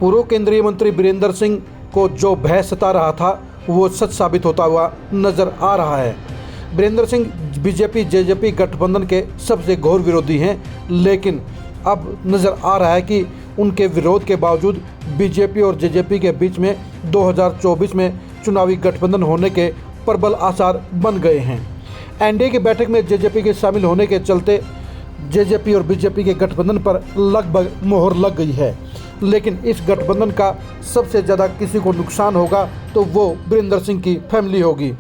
पूर्व केंद्रीय मंत्री वीरेंद्र सिंह को जो भय सता रहा था वो सच साबित होता हुआ नजर आ रहा है। वीरेंद्र सिंह बीजेपी जेजेपी गठबंधन के सबसे घोर विरोधी हैं, लेकिन अब नजर आ रहा है कि उनके विरोध के बावजूद बीजेपी और जेजेपी के बीच में 2024 में चुनावी गठबंधन होने के प्रबल आसार बन गए हैं। एनडीए की बैठक में जेजेपी के शामिल होने के चलते जेजेपी और बीजेपी के गठबंधन पर लगभग मोहर लग गई है, लेकिन इस गठबंधन का सबसे ज़्यादा किसी को नुकसान होगा तो वो वीरेंद्र सिंह की फैमिली होगी।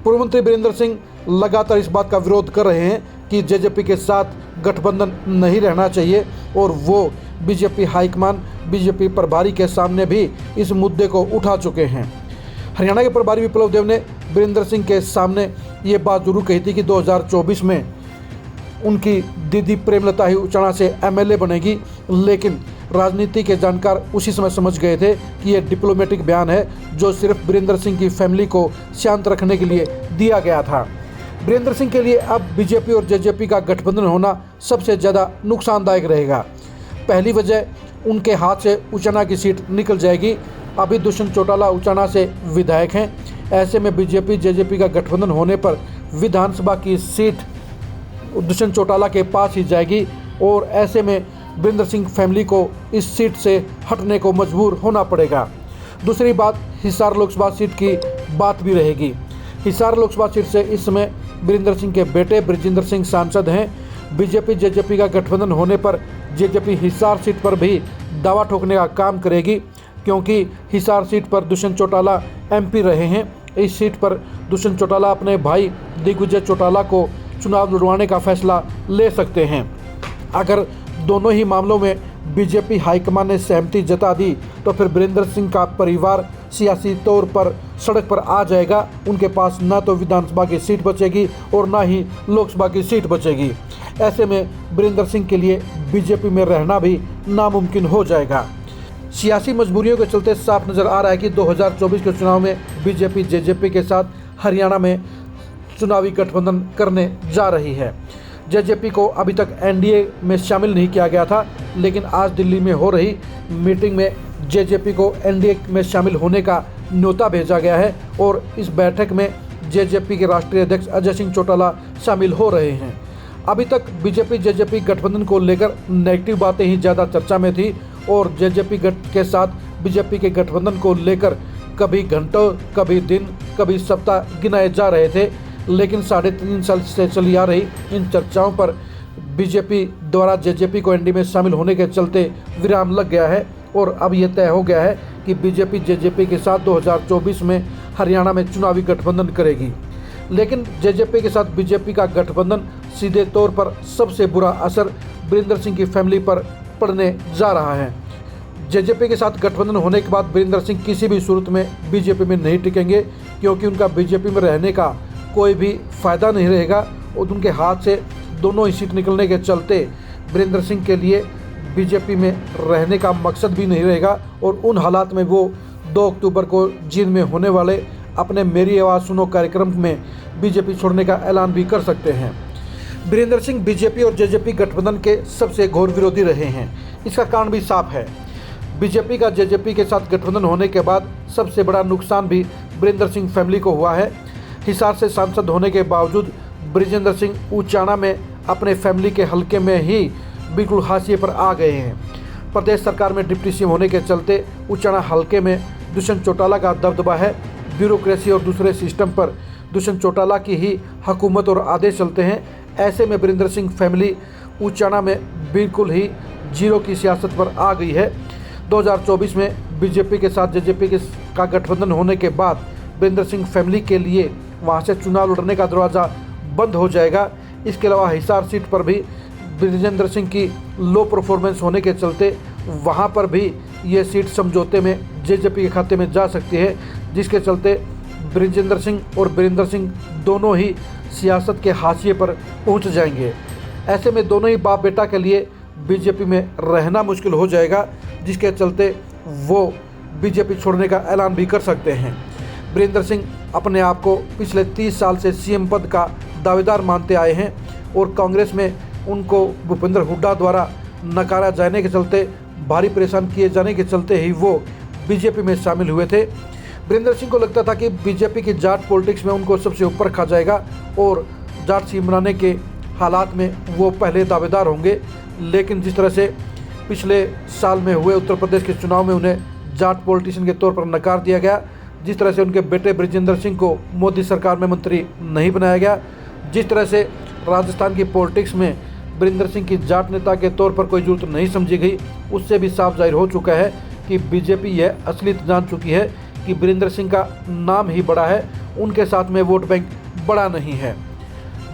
पूर्व मंत्री वीरेंद्र सिंह लगातार इस बात का विरोध कर रहे हैं कि जेजेपी के साथ गठबंधन नहीं रहना चाहिए और वो बीजेपी हाईकमान बीजेपी प्रभारी के सामने भी इस मुद्दे को उठा चुके हैं। हरियाणा के प्रभारी विप्लव देव ने वीरेंद्र सिंह के सामने ये बात जरूर कही थी कि 2024 में उनकी दीदी प्रेमलता ही उचाणा से एमएलए बनेगी, लेकिन राजनीति के जानकार उसी समय समझ गए थे कि यह डिप्लोमेटिक बयान है जो सिर्फ वीरेंद्र सिंह की फैमिली को शांत रखने के लिए दिया गया था। वीरेंद्र सिंह के लिए अब बीजेपी और जेजेपी का गठबंधन होना सबसे ज़्यादा नुकसानदायक रहेगा। पहली वजह, उनके हाथ से उचाणा की सीट निकल जाएगी। अभी दुष्यंत चौटाला उचाणा से विधायक हैं। ऐसे में बीजेपी जेजेपी का गठबंधन होने पर विधानसभा की सीट दुष्यंत चौटाला के पास ही जाएगी और ऐसे में वीरेंद्र सिंह फैमिली को इस सीट से हटने को मजबूर होना पड़ेगा। दूसरी बात, हिसार लोकसभा सीट की बात भी रहेगी। हिसार लोकसभा सीट से इस समय वीरेंद्र सिंह के बेटे बृजिंदर सिंह सांसद हैं। बीजेपी जेजेपी का गठबंधन होने पर जेजेपी हिसार सीट पर भी दावा ठोकने का काम करेगी, क्योंकि हिसार सीट पर दुष्यंत चौटाला एमपी रहे हैं। इस सीट पर दुष्यंत चौटाला अपने भाई दिग्विजय चौटाला को चुनाव लड़वाने का फैसला ले सकते हैं। अगर दोनों ही मामलों में बीजेपी हाईकमान ने सहमति जता दी तो फिर वीरेंद्र सिंह का परिवार सियासी तौर पर सड़क पर आ जाएगा। उनके पास ना तो विधानसभा की सीट बचेगी और ना ही लोकसभा की सीट बचेगी। ऐसे में वीरेंद्र सिंह के लिए बीजेपी में रहना भी नामुमकिन हो जाएगा। सियासी मजबूरियों के चलते साफ नज़र आ रहा है कि 2024 के चुनाव में बीजेपी जेजेपी के साथ हरियाणा में चुनावी गठबंधन करने जा रही है। जेजेपी को अभी तक एनडीए में शामिल नहीं किया गया था, लेकिन आज दिल्ली में हो रही मीटिंग में जेजेपी को एनडीए में शामिल होने का न्योता भेजा गया है और इस बैठक में जेजेपी के राष्ट्रीय अध्यक्ष अजय सिंह चौटाला शामिल हो रहे हैं। अभी तक बीजेपी जेजेपी गठबंधन को लेकर नेगेटिव बातें ही ज़्यादा चर्चा में थी और जेजेपी के साथ बीजेपी के गठबंधन को लेकर कभी घंटों, कभी दिन, कभी सप्ताह गिनाए जा रहे थे, लेकिन 3.5 साल से चली आ रही इन चर्चाओं पर बीजेपी द्वारा जेजेपी को एनडीए में शामिल होने के चलते विराम लग गया है और अब यह तय हो गया है कि बीजेपी जेजेपी के साथ 2024 में हरियाणा में चुनावी गठबंधन करेगी। लेकिन जेजेपी के साथ बीजेपी का गठबंधन सीधे तौर पर सबसे बुरा असर वीरेंद्र सिंह की फैमिली पर पड़ने जा रहा है। जेजेपी के साथ गठबंधन होने के बाद वीरेंद्र सिंह किसी भी सूरत में बीजेपी में नहीं टिकेंगे, क्योंकि उनका बीजेपी में रहने का कोई भी फ़ायदा नहीं रहेगा और उनके हाथ से दोनों ही सीट निकलने के चलते वीरेंद्र सिंह के लिए बीजेपी में रहने का मकसद भी नहीं रहेगा और उन हालात में वो 2 अक्टूबर को जींद में होने वाले अपने मेरी आवाज़ सुनो कार्यक्रम में बीजेपी छोड़ने का ऐलान भी कर सकते हैं। वीरेंद्र सिंह बीजेपी और जेजेपी गठबंधन के सबसे घोर विरोधी रहे हैं। इसका कारण भी साफ है। बीजेपी का जेजेपी के साथ गठबंधन होने के बाद सबसे बड़ा नुकसान भी वीरेंद्र सिंह फैमिली को हुआ है। हिसार से सांसद होने के बावजूद बृजिंदर सिंह उचाणा में अपने फैमिली के हलके में ही बिल्कुल हाशिए पर आ गए हैं। प्रदेश सरकार में डिप्टी सीएम होने के चलते उचाणा हलके में दुष्यंत चौटाला का दबदबा है। ब्यूरोक्रेसी और दूसरे सिस्टम पर दुष्यंत चौटाला की ही हुकूमत और आदेश चलते हैं। ऐसे में वीरेंद्र सिंह फैमिली उचाणा में बिल्कुल ही जीरो की सियासत पर आ गई है। 2024 में बीजेपी के साथ जेजेपी का गठबंधन होने के बाद वीरेंद्र सिंह फैमिली के लिए वहां से चुनाव लड़ने का दरवाज़ा बंद हो जाएगा। इसके अलावा हिसार सीट पर भी बृजेंद्र सिंह की लो परफॉर्मेंस होने के चलते वहां पर भी ये सीट समझौते में जेजेपी के खाते में जा सकती है, जिसके चलते बृजेंद्र सिंह और वीरेंद्र सिंह दोनों ही सियासत के हाशिए पर पहुंच जाएंगे। ऐसे में दोनों ही बाप बेटा के लिए बीजेपी में रहना मुश्किल हो जाएगा, जिसके चलते वो बीजेपी छोड़ने का ऐलान भी कर सकते हैं। वीरेंद्र सिंह अपने आप को पिछले 30 साल से सीएम पद का दावेदार मानते आए हैं और कांग्रेस में उनको भूपेंद्र हुड्डा द्वारा नकारा जाने के चलते भारी परेशान किए जाने के चलते ही वो बीजेपी में शामिल हुए थे। वीरेंद्र सिंह को लगता था कि बीजेपी की जाट पॉलिटिक्स में उनको सबसे ऊपर रखा जाएगा और जाट सीम बनाने के हालात में वो पहले दावेदार होंगे, लेकिन जिस तरह से पिछले साल में हुए उत्तर प्रदेश के चुनाव में उन्हें जाट पॉलिटिशियन के तौर पर नकार दिया गया, जिस तरह से उनके बेटे बृजेंद्र सिंह को मोदी सरकार में मंत्री नहीं बनाया गया, जिस तरह से राजस्थान की पॉलिटिक्स में वीरेंद्र सिंह की जाट नेता के तौर पर कोई जरूरत नहीं समझी गई, उससे भी साफ जाहिर हो चुका है कि बीजेपी यह असलियत जान चुकी है कि वीरेंद्र सिंह का नाम ही बड़ा है, उनके साथ में वोट बैंक बड़ा नहीं है।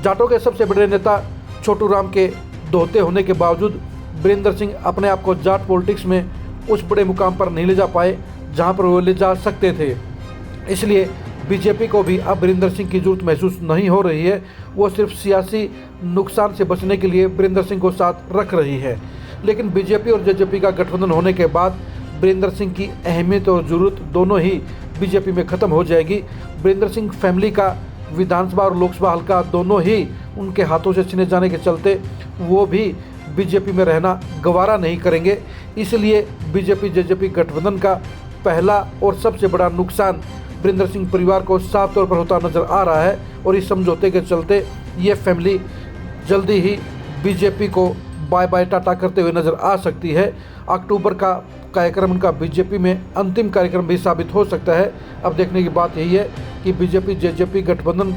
जाटों के सबसे बड़े नेता छोटू राम के दोहते होने के बावजूद वीरेंद्र सिंह अपने आप को जाट पॉलिटिक्स में उस बड़े मुकाम पर नहीं ले जा पाए जहां पर वो ले जा सकते थे। इसलिए बीजेपी को भी अब वीरेंद्र सिंह की जरूरत महसूस नहीं हो रही है। वो सिर्फ सियासी नुकसान से बचने के लिए वीरेंद्र सिंह को साथ रख रही है। लेकिन बीजेपी और जेजेपी का गठबंधन होने के बाद वीरेंद्र सिंह की अहमियत और ज़रूरत दोनों ही बीजेपी में ख़त्म हो जाएगी। वीरेंद्र सिंह फैमिली का विधानसभा और लोकसभा हल्का दोनों ही उनके हाथों से छीने जाने के चलते वो भी बीजेपी में रहना गवारा नहीं करेंगे। इसलिए बीजेपी जेजेपी गठबंधन का पहला और सबसे बड़ा नुकसान वीरेंद्र सिंह परिवार को साफ तौर पर होता नजर आ रहा है और इस समझौते के चलते ये फैमिली जल्दी ही बीजेपी को बाय बाय टाटा करते हुए नजर आ सकती है। अक्टूबर का कार्यक्रम उनका बीजेपी में अंतिम कार्यक्रम भी साबित हो सकता है। अब देखने की बात यही है कि बीजेपी जेजेपी गठबंधन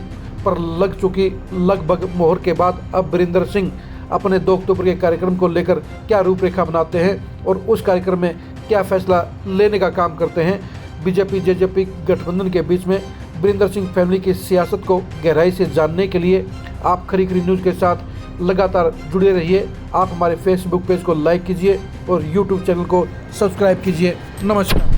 पर लग चुकी लगभग मोहर के बाद अब वीरेंद्र सिंह अपने 2 अक्टूबर के कार्यक्रम को लेकर क्या रूपरेखा बनाते हैं और उस कार्यक्रम में क्या फैसला लेने का काम करते हैं। बीजेपी जेजेपी गठबंधन के बीच में वीरेंद्र सिंह फैमिली की सियासत को गहराई से जानने के लिए आप खरी खरी न्यूज़ के साथ लगातार जुड़े रहिए। आप हमारे फेसबुक पेज को लाइक कीजिए और यूट्यूब चैनल को सब्सक्राइब कीजिए। नमस्कार।